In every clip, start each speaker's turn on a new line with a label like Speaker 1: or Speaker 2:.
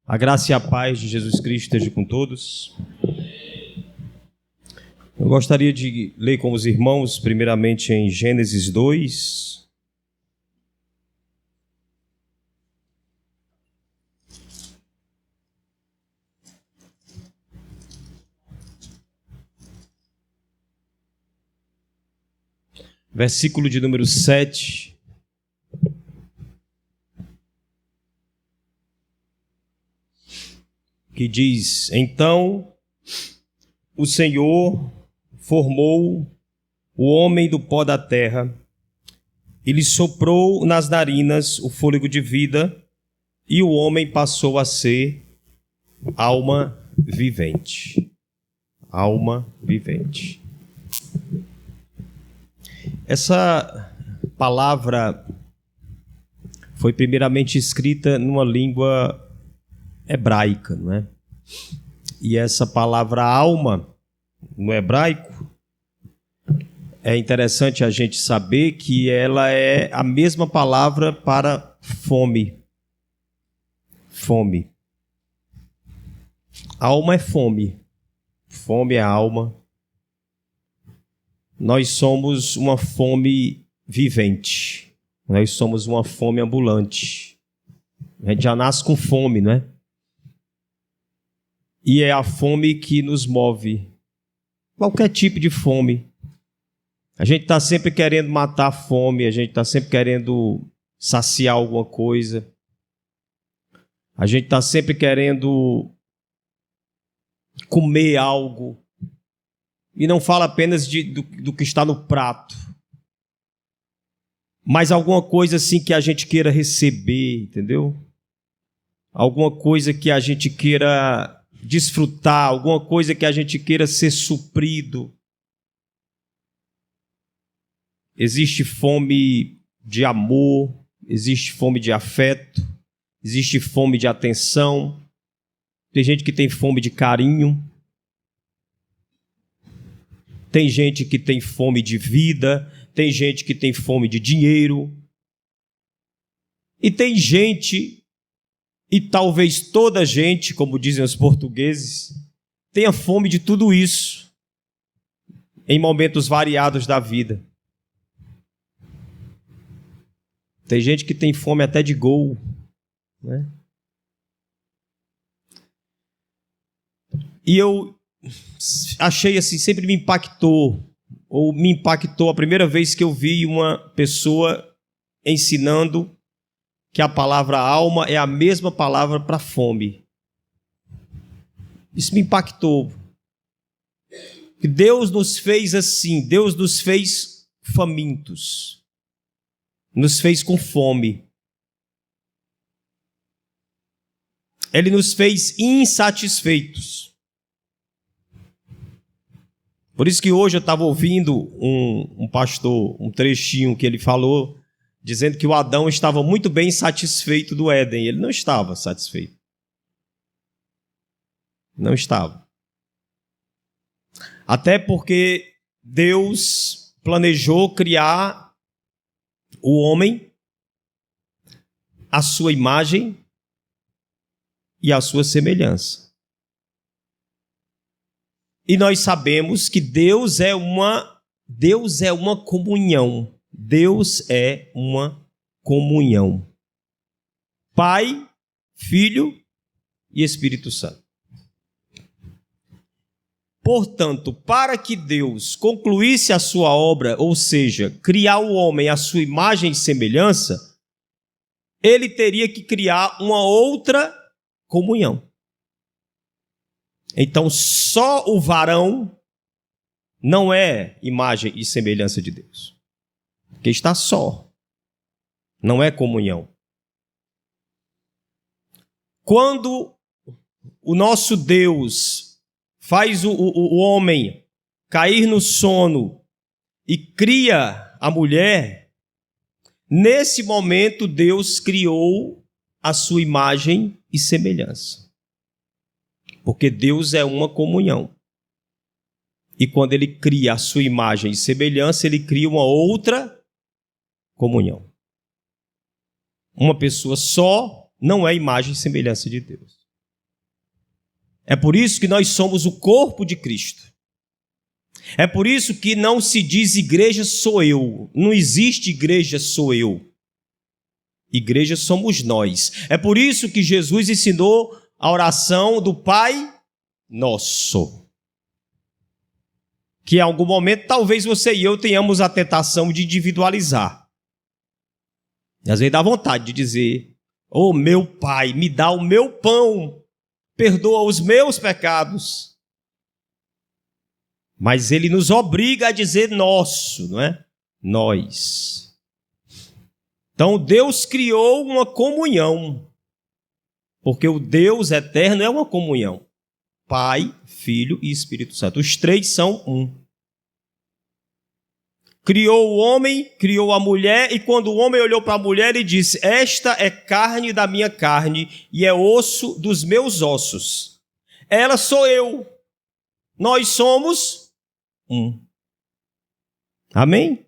Speaker 1: A graça e a paz de Jesus Cristo esteja com todos. Eu gostaria de ler com os irmãos, primeiramente em Gênesis 2. Versículo de número 7. Que diz: Então o Senhor formou o homem do pó da terra e lhe soprou nas narinas o fôlego de vida, e o homem passou a ser alma vivente. Alma vivente. Essa palavra foi primeiramente escrita numa língua hebraica, não é? E essa palavra alma, no hebraico, é interessante a gente saber que ela é a mesma palavra para fome. Fome. Alma é fome. Fome é alma. Nós somos uma fome vivente. Nós somos uma fome ambulante. A gente já nasce com fome, não é? E é a fome que nos move. Qualquer tipo de fome. A gente está sempre querendo matar a fome, a gente está sempre querendo saciar alguma coisa. A gente está sempre querendo comer algo. E não fala apenas do que está no prato, mas alguma coisa assim que a gente queira receber, entendeu? Alguma coisa que a gente queira desfrutar, alguma coisa que a gente queira ser suprido. Existe fome de amor, existe fome de afeto, existe fome de atenção. Tem gente que tem fome de carinho. Tem gente que tem fome de vida, tem gente que tem fome de dinheiro. E tem gente, e talvez toda gente, como dizem os portugueses, tenha fome de tudo isso em momentos variados da vida. Tem gente que tem fome até de gol, né? E eu achei assim, sempre me impactou a primeira vez que eu vi uma pessoa ensinando que a palavra alma é a mesma palavra para fome. Isso me impactou. Deus nos fez assim, Deus nos fez famintos, nos fez com fome. Ele nos fez insatisfeitos. Por isso que hoje eu estava ouvindo um pastor, um trechinho que ele falou, dizendo que o Adão estava muito bem satisfeito do Éden. Ele não estava satisfeito. Não estava. Até porque Deus planejou criar o homem à sua imagem e à sua semelhança. E nós sabemos que Deus é uma comunhão. Deus é uma comunhão. Pai, Filho e Espírito Santo. Portanto, para que Deus concluísse a sua obra, ou seja, criar o homem à sua imagem e semelhança, ele teria que criar uma outra comunhão. Então, só o varão não é imagem e semelhança de Deus. Porque está só. Não é comunhão. Quando o nosso Deus faz o homem cair no sono e cria a mulher, nesse momento Deus criou a sua imagem e semelhança. Porque Deus é uma comunhão. E quando ele cria a sua imagem e semelhança, ele cria uma outra comunhão. Uma pessoa só não é imagem e semelhança de Deus. É por isso que nós somos o corpo de Cristo. É por isso que não se diz igreja sou eu. Não existe igreja sou eu. Igreja somos nós. É por isso que Jesus ensinou a oração do Pai Nosso. Que em algum momento talvez você e eu tenhamos a tentação de individualizar. E às vezes dá vontade de dizer: "Oh, meu Pai, me dá o meu pão, perdoa os meus pecados." Mas ele nos obriga a dizer nosso, não é? Nós. Então Deus criou uma comunhão, porque o Deus eterno é uma comunhão. Pai, Filho e Espírito Santo. Os três são um. Criou o homem, criou a mulher, e quando o homem olhou para a mulher, ele disse: "Esta é carne da minha carne e é osso dos meus ossos. Ela sou eu. Nós somos um." Amém?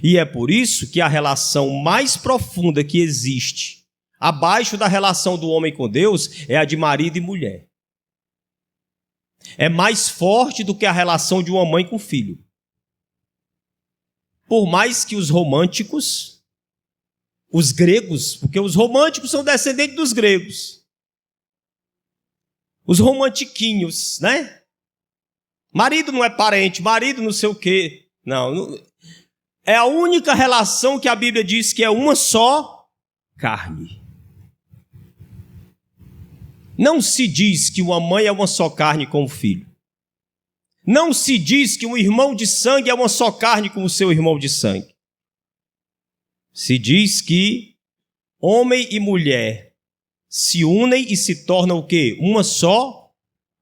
Speaker 1: E é por isso que a relação mais profunda que existe, abaixo da relação do homem com Deus, é a de marido e mulher. É mais forte do que a relação de uma mãe com filho. Por mais que os românticos, os gregos, porque os românticos são descendentes dos gregos, os romantiquinhos, né? Marido não é parente, marido não sei o quê. Não, é a única relação que a Bíblia diz que é uma só carne. Não se diz que uma mãe é uma só carne com o filho. Não se diz que um irmão de sangue é uma só carne com o seu irmão de sangue. Se diz que homem e mulher se unem e se tornam o quê? Uma só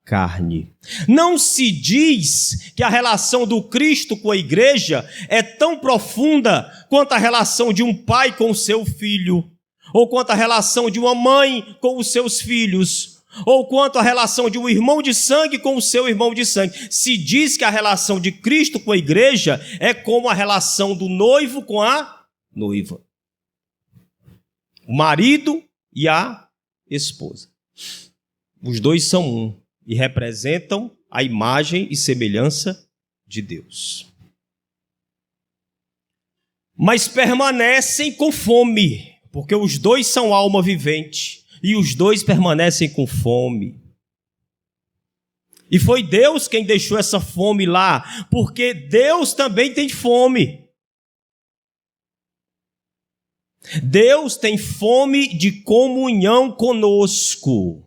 Speaker 1: carne. Não se diz que a relação do Cristo com a igreja é tão profunda quanto a relação de um pai com o seu filho, ou quanto a relação de uma mãe com os seus filhos, ou quanto a relação de um irmão de sangue com o seu irmão de sangue. Se diz que a relação de Cristo com a igreja é como a relação do noivo com a noiva. O marido e a esposa. Os dois são um e representam a imagem e semelhança de Deus. Mas permanecem com fome, porque os dois são alma vivente e os dois permanecem com fome. E foi Deus quem deixou essa fome lá, porque Deus também tem fome. Deus tem fome de comunhão conosco.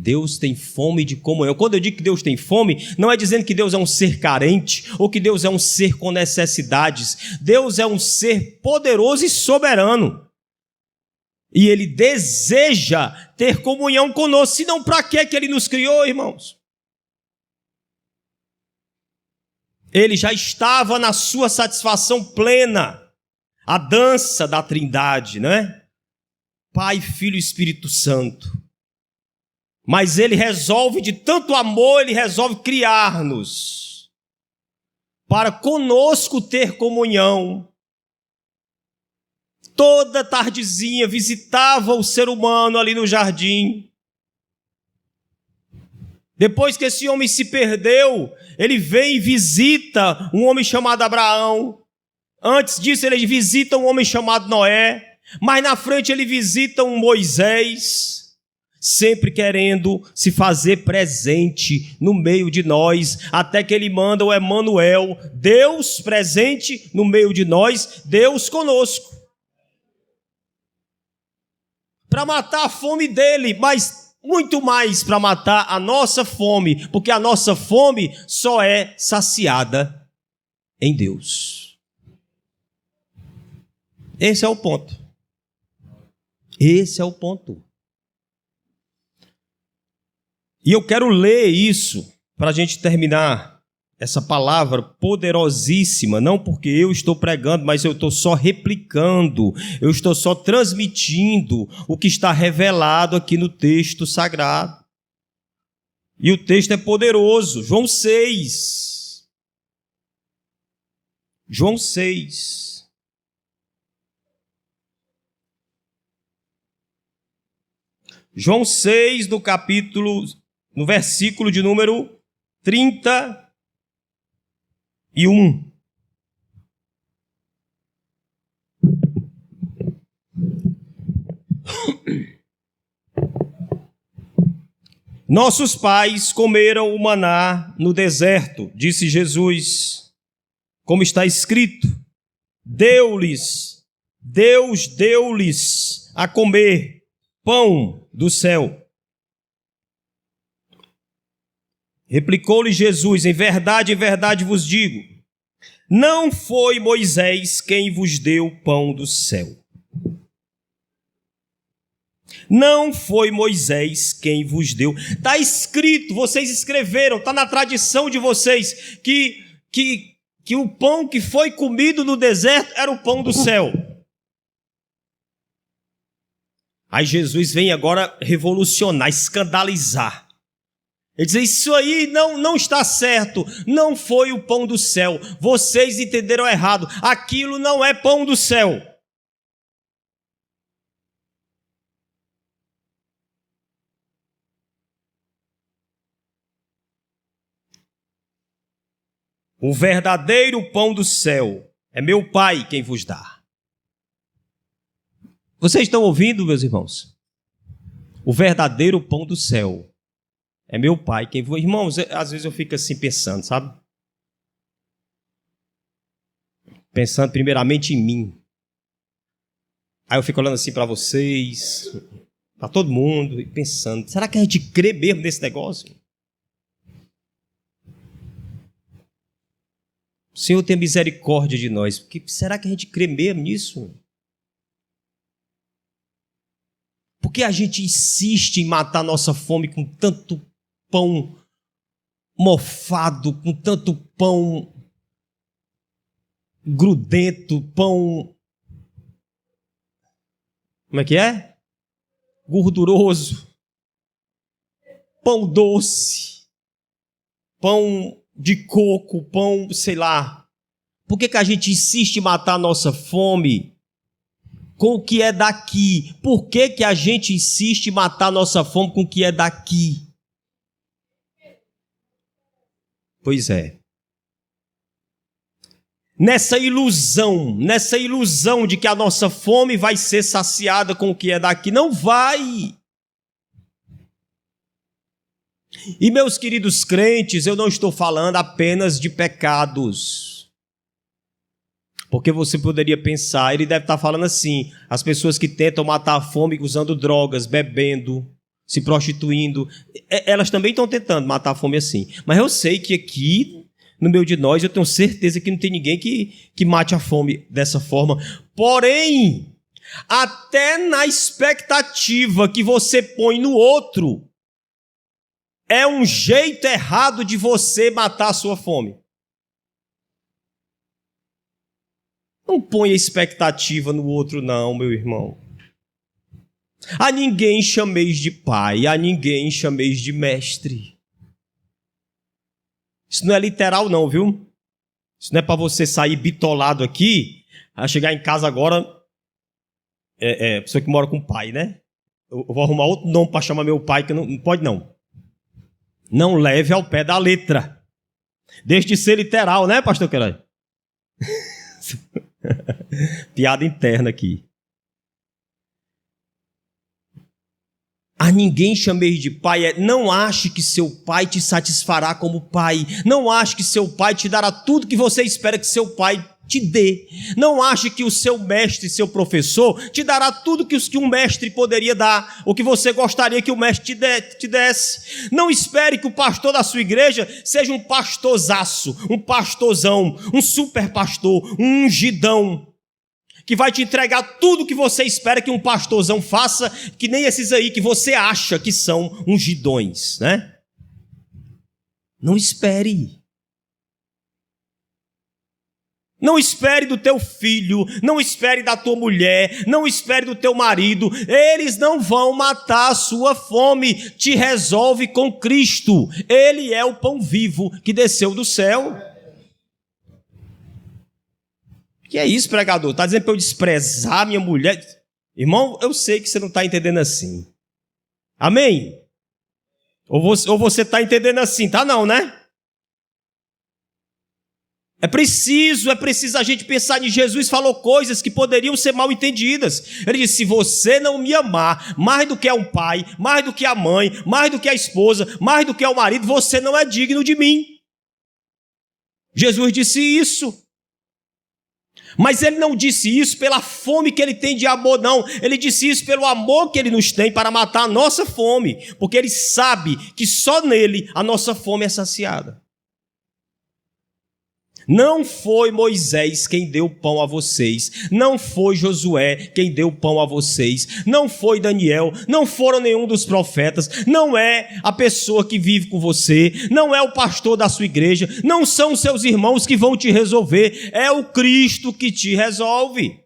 Speaker 1: Deus tem fome de comunhão. Quando eu digo que Deus tem fome, não é dizendo que Deus é um ser carente ou que Deus é um ser com necessidades. Deus é um ser poderoso e soberano. E Ele deseja ter comunhão conosco. Senão, para que Ele nos criou, irmãos? Ele já estava na sua satisfação plena. A dança da Trindade, não é? Pai, Filho e Espírito Santo. Mas Ele resolve, de tanto amor, Ele resolve criar-nos para conosco ter comunhão. Toda tardezinha visitava o ser humano ali no jardim. Depois que esse homem se perdeu, Ele vem e visita um homem chamado Abraão. Antes disso, Ele visita um homem chamado Noé. Mais na frente, Ele visita um Moisés. Sempre querendo se fazer presente no meio de nós, até que Ele manda o Emanuel, Deus presente no meio de nós, Deus conosco, para matar a fome dele, mas muito mais para matar a nossa fome, porque a nossa fome só é saciada em Deus. Esse é o ponto. Esse é o ponto. E eu quero ler isso para a gente terminar essa palavra poderosíssima, não porque eu estou pregando, mas eu estou só replicando, eu estou só transmitindo o que está revelado aqui no texto sagrado. E o texto é poderoso, João 6. João 6. João 6, no versículo de número 31. Nossos pais comeram o maná no deserto, disse Jesus, como está escrito, Deus deu-lhes a comer pão do céu. Replicou-lhe Jesus, em verdade vos digo, não foi Moisés quem vos deu pão do céu. Não foi Moisés quem vos deu. Está escrito, vocês escreveram, está na tradição de vocês, que o pão que foi comido no deserto era o pão do céu. Aí Jesus vem agora revolucionar, escandalizar. Ele diz, isso aí não está certo, não foi o pão do céu, vocês entenderam errado, aquilo não é pão do céu. O verdadeiro pão do céu é meu Pai quem vos dá. Vocês estão ouvindo, meus irmãos? O verdadeiro pão do céu é meu Pai quem vos dá. Irmãos, às vezes eu fico assim pensando, sabe? Pensando primeiramente em mim. Aí eu fico olhando assim para vocês, para todo mundo, e pensando, será que a gente crê mesmo nesse negócio? O Senhor tem misericórdia de nós. Porque será que a gente crê mesmo nisso? Por que a gente insiste em matar nossa fome com tanto pão mofado, com tanto pão grudento, pão... Como é que é? Gorduroso. Pão doce. Pão de coco, pão, sei lá. Por que a gente insiste em matar a nossa fome com o que é daqui? Por que a gente insiste em matar a nossa fome com o que é daqui? Pois é. Nessa ilusão de que a nossa fome vai ser saciada com o que é daqui, não vai. E meus queridos crentes, eu não estou falando apenas de pecados. Porque você poderia pensar, ele deve estar falando assim, as pessoas que tentam matar a fome usando drogas, bebendo, se prostituindo, elas também estão tentando matar a fome assim. Mas eu sei que aqui, no meio de nós, eu tenho certeza que não tem ninguém que mate a fome dessa forma. Porém, até na expectativa que você põe no outro, é um jeito errado de você matar a sua fome. Não ponha expectativa no outro não, meu irmão. A ninguém chameis de pai, a ninguém chameis de mestre. Isso não é literal não, viu? Isso não é para você sair bitolado aqui, a chegar em casa agora, pessoa que mora com o pai, né? Eu vou arrumar outro nome para chamar meu pai, que não pode não. Não leve ao pé da letra. Deixe de ser literal, né, pastor Queiroz? Piada interna aqui. A ninguém chameis de pai. Não ache que seu pai te satisfará como pai. Não ache que seu pai te dará tudo que você espera que seu pai te dê. Não ache que o seu mestre, seu professor, te dará tudo que um mestre poderia dar, ou que você gostaria que o mestre te desse. Não espere que o pastor da sua igreja seja um pastorzaço, um pastorzão, um super pastor, um ungidão, que vai te entregar tudo que você espera que um pastorzão faça, que nem esses aí que você acha que são ungidões, né? Não espere. Não espere do teu filho, não espere da tua mulher, não espere do teu marido, eles não vão matar a sua fome, te resolve com Cristo, Ele é o pão vivo que desceu do céu. Que é isso, pregador? Está dizendo para eu desprezar minha mulher? Irmão, eu sei que você não está entendendo assim. Amém? Ou você está entendendo assim? Tá não, né? É preciso a gente pensar em Jesus. Falou coisas que poderiam ser mal entendidas. Ele disse: se você não me amar mais do que é um pai, mais do que a mãe, mais do que a esposa, mais do que é o marido, você não é digno de mim. Jesus disse isso. Mas ele não disse isso pela fome que ele tem de amor, não. Ele disse isso pelo amor que ele nos tem para matar a nossa fome. Porque ele sabe que só nele a nossa fome é saciada. Não foi Moisés quem deu pão a vocês, não foi Josué quem deu pão a vocês, não foi Daniel, não foram nenhum dos profetas, não é a pessoa que vive com você, não é o pastor da sua igreja, não são seus irmãos que vão te resolver, é o Cristo que te resolve.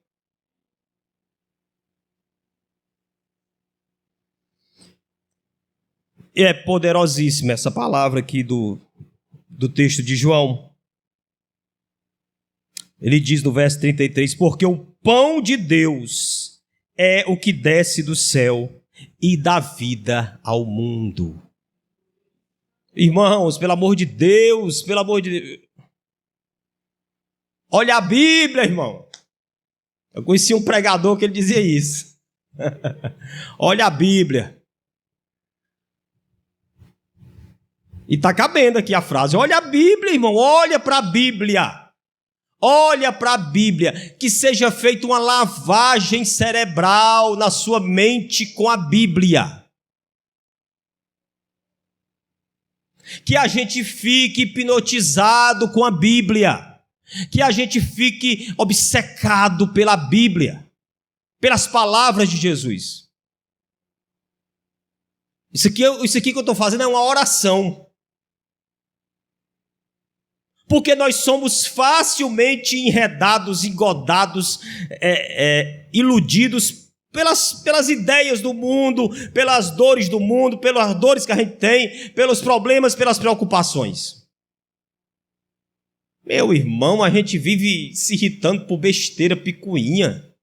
Speaker 1: E é poderosíssima essa palavra aqui do texto de João. Ele diz no verso 33, porque o pão de Deus é o que desce do céu e dá vida ao mundo. Irmãos, pelo amor de Deus, olha a Bíblia, irmão. Eu conheci um pregador que ele dizia isso. Olha a Bíblia. E está cabendo aqui a frase, olha a Bíblia, irmão, olha para a Bíblia. Olha para a Bíblia, que seja feita uma lavagem cerebral na sua mente com a Bíblia. Que a gente fique hipnotizado com a Bíblia. Que a gente fique obcecado pela Bíblia, pelas palavras de Jesus. Isso aqui que eu estou fazendo é uma oração. Porque nós somos facilmente enredados, engodados, iludidos pelas ideias do mundo, pelas dores do mundo, pelas dores que a gente tem, pelos problemas, pelas preocupações. Meu irmão, a gente vive se irritando por besteira, picuinha.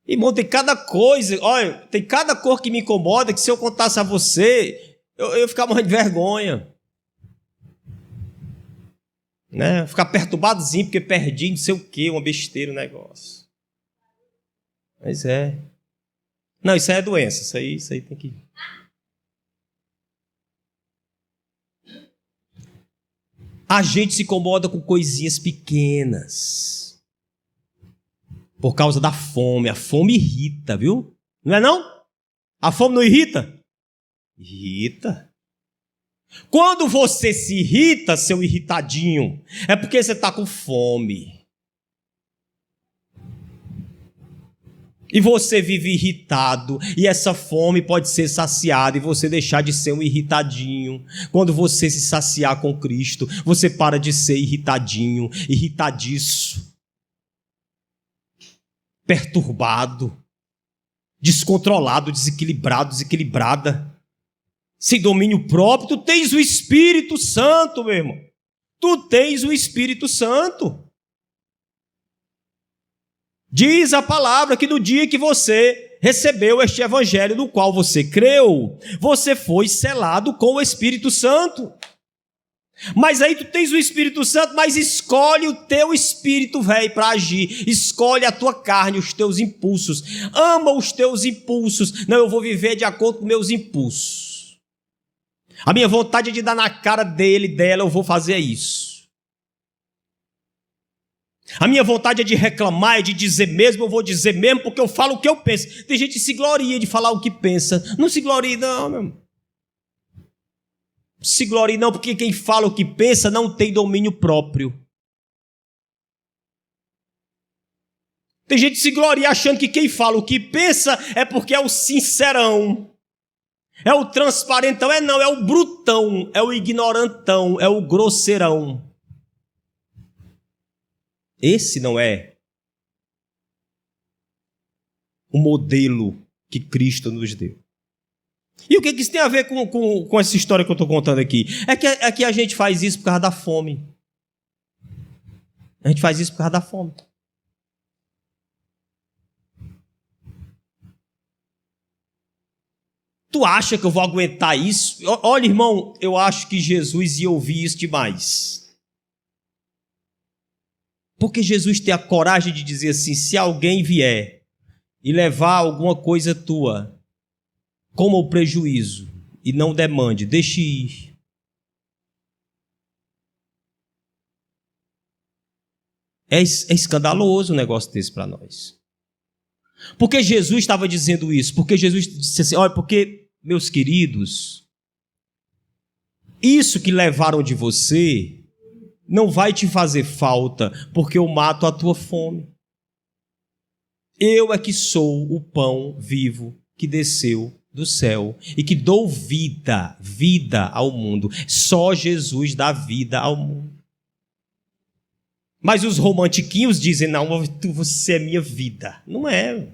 Speaker 1: Irmão, tem cada coisa, olha, tem cada cor que me incomoda, que se eu contasse a você, eu ia ficar morrendo de vergonha. Né? Ficar perturbadozinho porque perdi não sei o que, uma besteira o negócio. Mas é. Não, isso aí é doença, isso aí tem que. A gente se incomoda com coisinhas pequenas. Por causa da fome. A fome irrita, viu? Não é não? A fome não irrita? Irrita. Quando você se irrita, seu irritadinho, é porque você está com fome. E você vive irritado, e essa fome pode ser saciada, e você deixar de ser um irritadinho. Quando você se saciar com Cristo, você para de ser irritadinho, irritadiço, perturbado, descontrolado, desequilibrado, desequilibrada. Sem domínio próprio, tu tens o Espírito Santo, meu irmão. Tu tens o Espírito Santo. Diz a palavra que no dia que você recebeu este evangelho no qual você creu, você foi selado com o Espírito Santo. Mas aí tu tens o Espírito Santo, mas escolhe o teu espírito velho para agir. Escolhe a tua carne, os teus impulsos. Ama os teus impulsos. Não, eu vou viver de acordo com meus impulsos. A minha vontade é de dar na cara dela, eu vou fazer isso. A minha vontade é de reclamar, é de dizer mesmo, eu vou dizer mesmo, porque eu falo o que eu penso. Tem gente que se gloria de falar o que pensa. Não se glorie não, meu irmão. Não se glorie não, porque quem fala o que pensa não tem domínio próprio. Tem gente que se gloria achando que quem fala o que pensa é porque é o sincerão. É o transparentão, não, é o brutão, é o ignorantão, é o grosseirão. Esse não é o modelo que Cristo nos deu. E o que isso tem a ver com essa história que eu estou contando aqui? É que a gente faz isso por causa da fome. A gente faz isso por causa da fome. Tu acha que eu vou aguentar isso? Olha, irmão, eu acho que Jesus ia ouvir isso demais. Porque Jesus tem a coragem de dizer assim: se alguém vier e levar alguma coisa tua, coma o prejuízo e não demande, deixe ir. É escandaloso um negócio desse para nós. Porque Jesus estava dizendo isso? Porque Jesus disse assim: olha, porque, meus queridos, isso que levaram de você não vai te fazer falta, porque eu mato a tua fome. Eu é que sou o pão vivo que desceu do céu e que dou vida ao mundo. Só Jesus dá vida ao mundo. Mas os romantiquinhos dizem: não, você é minha vida. Não é.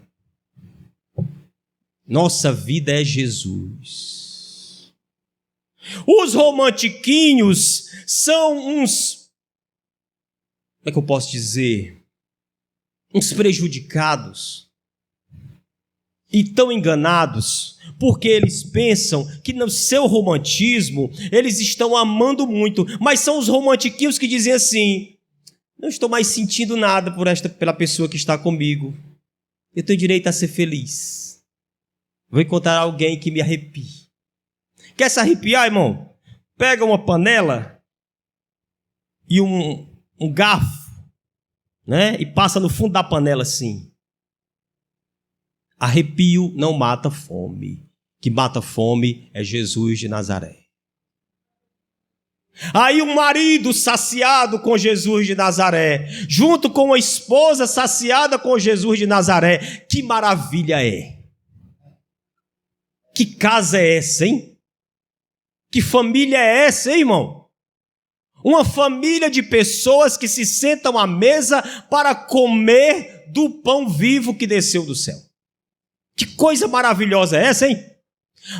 Speaker 1: Nossa vida é Jesus. Os romantiquinhos são uns, como é que eu posso dizer? Uns prejudicados. E tão enganados, porque eles pensam que no seu romantismo eles estão amando muito. Mas são os romantiquinhos que dizem assim: não estou mais sentindo nada pela pessoa que está comigo. Eu tenho direito a ser feliz. Vou encontrar alguém que me arrepie. Quer se arrepiar, irmão? Pega uma panela e um garfo, né? E passa no fundo da panela assim. Arrepio não mata fome. O que mata fome é Jesus de Nazaré. Aí o marido saciado com Jesus de Nazaré, junto com a esposa saciada com Jesus de Nazaré, que maravilha é! Que casa é essa, hein? Que família é essa, hein, irmão? Uma família de pessoas que se sentam à mesa para comer do pão vivo que desceu do céu. Que coisa maravilhosa é essa, hein?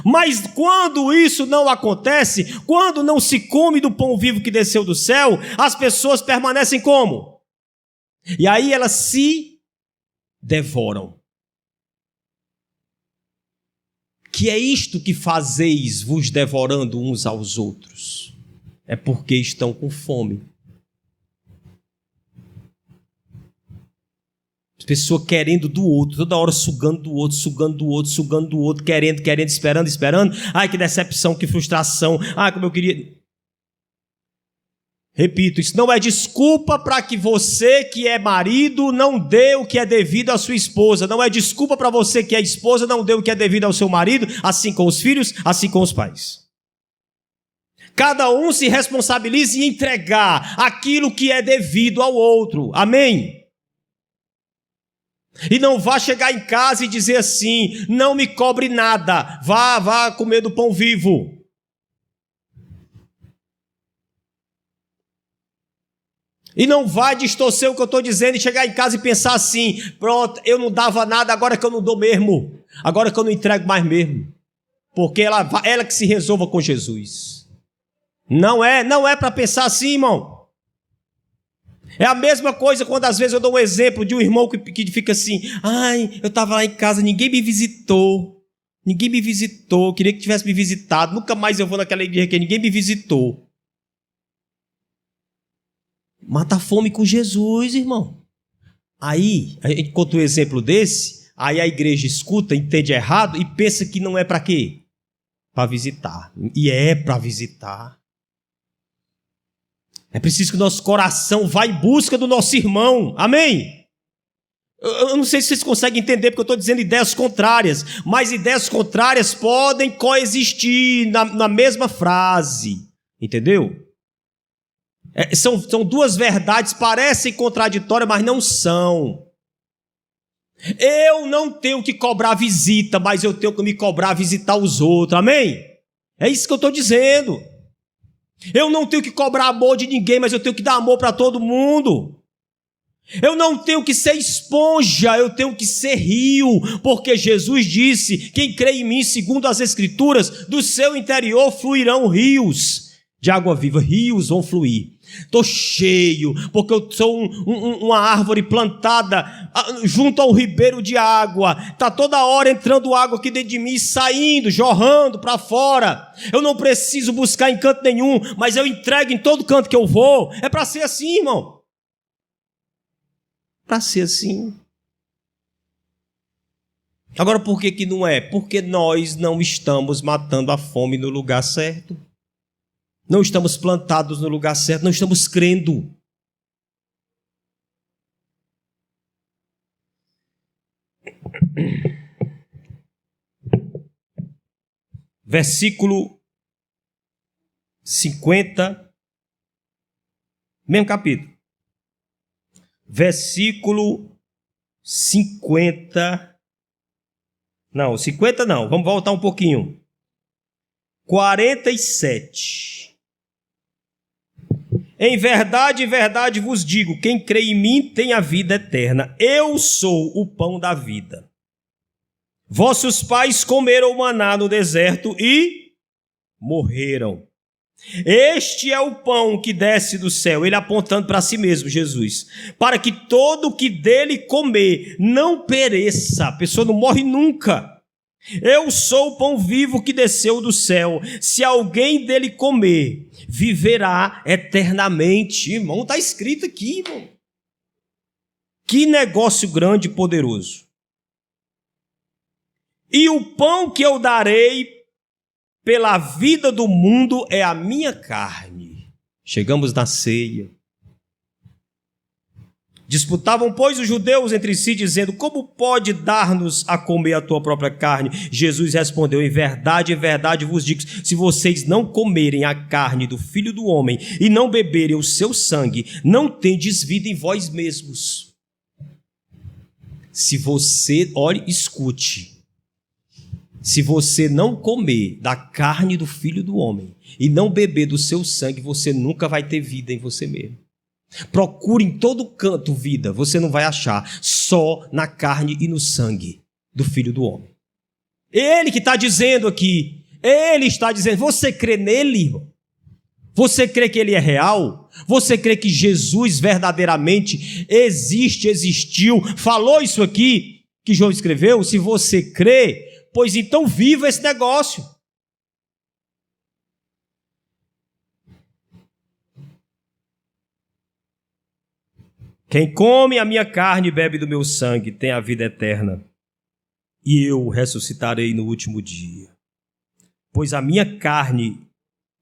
Speaker 1: Mas quando isso não acontece, quando não se come do pão vivo que desceu do céu, as pessoas permanecem como? E aí elas se devoram. Que é isto que fazeis, vos devorando uns aos outros? É porque estão com fome. Pessoa querendo do outro, toda hora sugando do outro, sugando do outro, sugando do outro, querendo, esperando. Ai, que decepção, que frustração. Ai, como eu queria... Repito, isso não é desculpa para que você que é marido não dê o que é devido à sua esposa. Não é desculpa para você que é esposa não dê o que é devido ao seu marido, assim com os filhos, assim com os pais. Cada um se responsabilize em entregar aquilo que é devido ao outro. Amém? E não vá chegar em casa e dizer assim: não me cobre nada, vá comer do pão vivo. E não vai distorcer o que eu estou dizendo e chegar em casa e pensar assim: pronto, eu não dava nada, agora que eu não dou mesmo, agora que eu não entrego mais mesmo, porque ela que se resolva com Jesus. Não é para pensar assim, irmão. É a mesma coisa quando às vezes eu dou um exemplo de um irmão que fica assim: ai, eu estava lá em casa, ninguém me visitou, queria que tivesse me visitado, nunca mais eu vou naquela igreja que ninguém me visitou. Mata a fome com Jesus, irmão. Aí, a gente conta um exemplo desse, aí a igreja escuta, entende errado e pensa que não é para quê? Para visitar. E é para visitar. É preciso que o nosso coração vá em busca do nosso irmão. Amém? Eu não sei se vocês conseguem entender, porque eu estou dizendo ideias contrárias, mas ideias contrárias podem coexistir na mesma frase. Entendeu? São duas verdades, parecem contraditórias, mas não são. Eu não tenho que cobrar visita, mas eu tenho que me cobrar visitar os outros. Amém? É isso que eu estou dizendo. Eu não tenho que cobrar amor de ninguém, mas eu tenho que dar amor para todo mundo. Eu não tenho que ser esponja, eu tenho que ser rio, porque Jesus disse: quem crê em mim, segundo as Escrituras, do seu interior fluirão rios de água viva, rios vão fluir. Estou cheio, porque eu sou uma árvore plantada junto ao ribeiro de água. Está toda hora entrando água aqui dentro de mim, saindo, jorrando para fora. Eu não preciso buscar em canto nenhum, mas eu entrego em todo canto que eu vou. É para ser assim, irmão. Para ser assim. Agora, por que não é? Porque nós não estamos matando a fome no lugar certo. Não estamos plantados no lugar certo, não estamos crendo. Versículo 50, mesmo capítulo. Versículo 50. Não, 50 não, vamos voltar um pouquinho. 47. Em verdade vos digo, quem crê em mim tem a vida eterna. Eu sou o pão da vida. Vossos pais comeram maná no deserto e morreram. Este é o pão que desce do céu, ele apontando para si mesmo, Jesus, para que todo o que dele comer não pereça, a pessoa não morre nunca. Eu sou o pão vivo que desceu do céu. Se alguém dele comer, viverá eternamente. Irmão, está escrito aqui, irmão. Que negócio grande e poderoso. E o pão que eu darei pela vida do mundo é a minha carne. Chegamos na ceia. Disputavam, pois, os judeus entre si, dizendo, como pode dar-nos a comer a tua própria carne? Jesus respondeu, em verdade vos digo, se vocês não comerem a carne do Filho do Homem e não beberem o seu sangue, não tendes vida em vós mesmos. Se você, olhe, escute, se você não comer da carne do Filho do Homem e não beber do seu sangue, você nunca vai ter vida em você mesmo. Procure em todo canto vida, você não vai achar, só na carne e no sangue do Filho do Homem. Ele que está dizendo aqui, ele está dizendo, você crê nele, irmão? Você crê que ele é real? Você crê que Jesus verdadeiramente existe, existiu, falou isso aqui que João escreveu? Se você crê, pois então viva esse negócio. Quem come a minha carne e bebe do meu sangue tem a vida eterna, e eu ressuscitarei no último dia. Pois a minha carne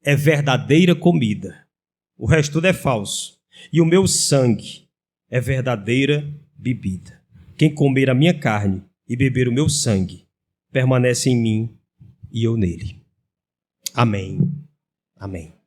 Speaker 1: é verdadeira comida, o resto tudo é falso, e o meu sangue é verdadeira bebida. Quem comer a minha carne e beber o meu sangue, permanece em mim e eu nele. Amém. Amém.